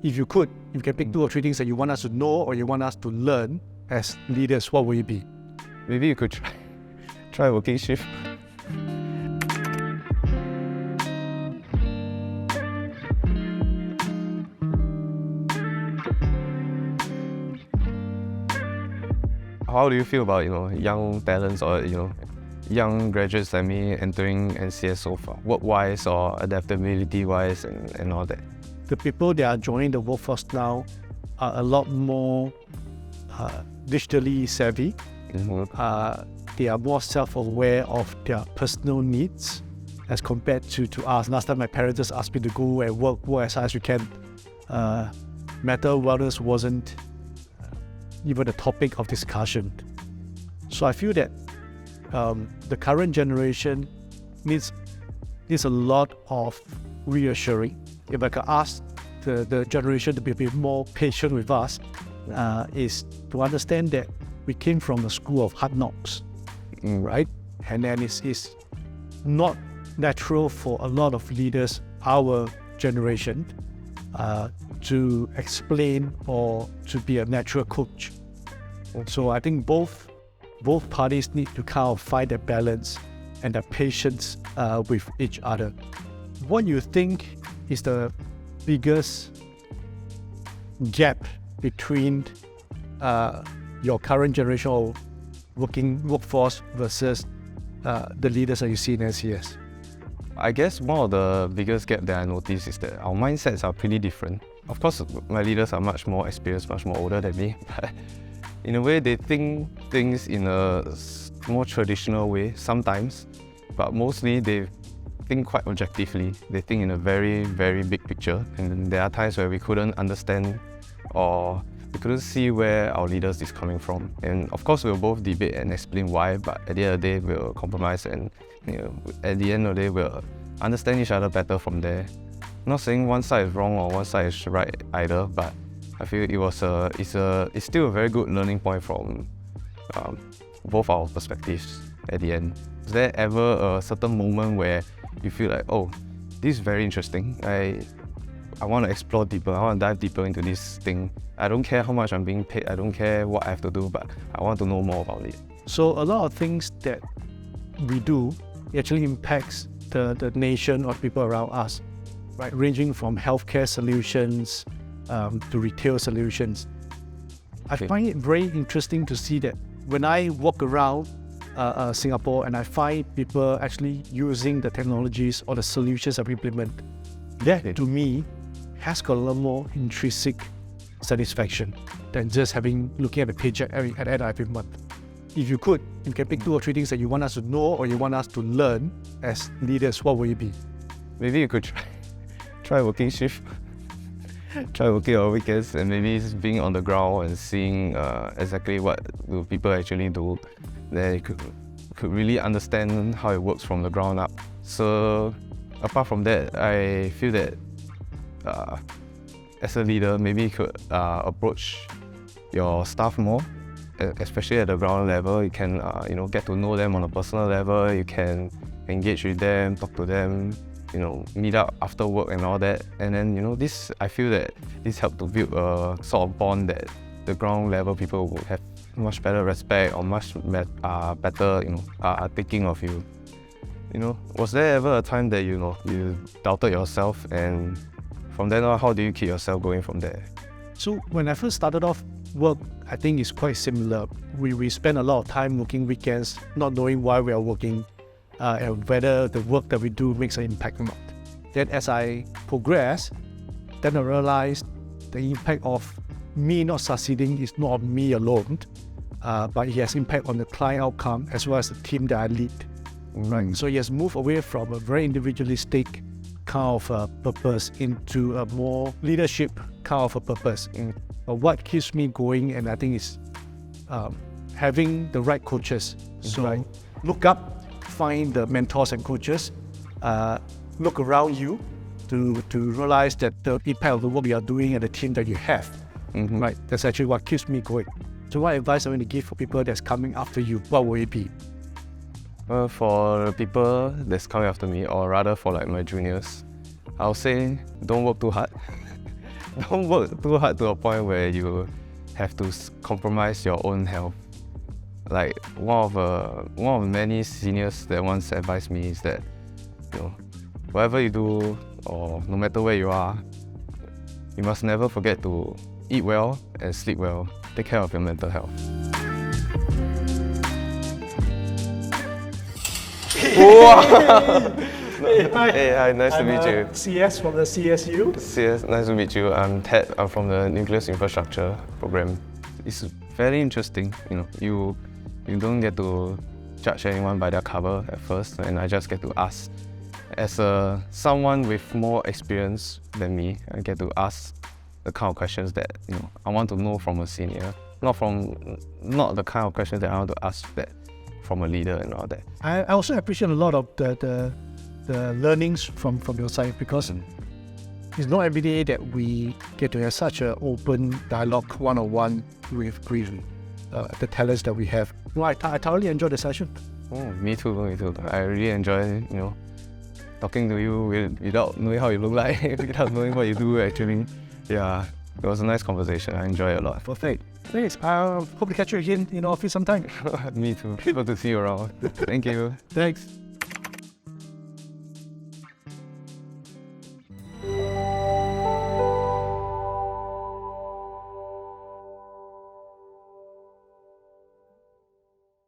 if you can pick 2 or 3 things that you want us to know or you want us to learn as leaders, what would it be? Maybe you could try working shift. How do you feel about young talents or young graduates like me entering NCS so far, work-wise or adaptability-wise and all that? The people that are joining the workforce now are a lot more digitally savvy. They are more self-aware of their personal needs as compared to us. Last time my parents just asked me to go and work as hard as you can. Mental wellness wasn't even a topic of discussion. So I feel that the current generation needs a lot of reassuring. If I could ask the generation to be a bit more patient with us, is to understand that we came from a school of hard knocks, right? And then it's not natural for a lot of leaders, our generation, to explain or to be a natural coach. So I think both parties need to kind of find that balance and the patience with each other. What you think is the biggest gap between your current generation or workforce versus the leaders that you see in NCS? I guess one of the biggest gap that I noticed is that our mindsets are pretty different. Of course, my leaders are much more experienced, much more older than me, but in a way they think things in a more traditional way sometimes, but mostly they think quite objectively. They think in a very, very big picture, and there are times where we couldn't understand or we couldn't see where our leaders is coming from. And of course, we'll both debate and explain why, but at the end of the day, we'll compromise and at the end of the day, we'll understand each other better from there. I'm not saying one side is wrong or one side is right either, but I feel it's still a very good learning point from both our perspectives at the end. Is there ever a certain moment where you feel like, oh, this is very interesting, I want to explore deeper, I want to dive deeper into this thing. I don't care how much I'm being paid, I don't care what I have to do, but I want to know more about it. So a lot of things that we do actually impacts the nation or people around us, right? Ranging from healthcare solutions to retail solutions. I find it very interesting to see that when I walk around Singapore and I find people actually using the technologies or the solutions that we implement, that to me has got a lot more intrinsic satisfaction than just looking at the paycheck at the end of every month. If you can pick 2 or 3 things that you want us to know or you want us to learn as leaders, what would it be? Maybe you could try working shift. Try working on weekends and maybe being on the ground and seeing exactly what do people actually do. Then you could really understand how it works from the ground up. So apart from that, I feel that as a leader, maybe you could approach your staff more, especially at the ground level. You can get to know them on a personal level. You can engage with them, talk to them, meet up after work and all that. And then, I feel that this helped to build a sort of bond that the ground level people will have much better respect or much better, thinking of you. Was there ever a time that, you doubted yourself, and from then on, how do you keep yourself going from there? So when I first started off work, I think it's quite similar. We spend a lot of time working weekends, not knowing why we are working, and whether the work that we do makes an impact or not. Then as I progress, then I realized the impact of me not succeeding is not on me alone, but it has impact on the client outcome as well as the team that I lead. Right. So it has moved away from a very individualistic kind of purpose into a more leadership kind of a purpose. But what keeps me going, and I think is having the right coaches. So look up, find the mentors and coaches, look around you to realize that the impact of the work you are doing and the team that you have, right? That's actually what keeps me going. So what advice I'm going to give for people that's coming after you, what will it be? Well, for the people that's coming after me, or rather for like my juniors, I'll say don't work too hard. don't work too hard to a point where you have to compromise your own health. Like one of many seniors that once advised me is that, whatever you do or no matter where you are, you must never forget to eat well and sleep well. Take care of your mental health. Hey, hi, nice to meet you. CS from the CSU. CS, nice to meet you. I'm Ted. I'm from the Nucleus Infrastructure program. It's very interesting. You don't get to judge anyone by their cover at first, and I just get to ask. As someone with more experience than me, I get to ask the kind of questions that I want to know from a senior, not the kind of questions that I want to ask that from a leader and all that. I also appreciate a lot of the learnings from your side, because it's not every day that we get to have such an open dialogue one-on-one with the talents that we have. No, I thoroughly enjoyed the session. Oh, me too. I really enjoy talking to you without knowing how you look like, without knowing what you do actually. Yeah, it was a nice conversation. I enjoy it a lot. Perfect. Thanks. I hope to catch you again in the office sometime. Me too. Good to see you around. Thank you. Thanks.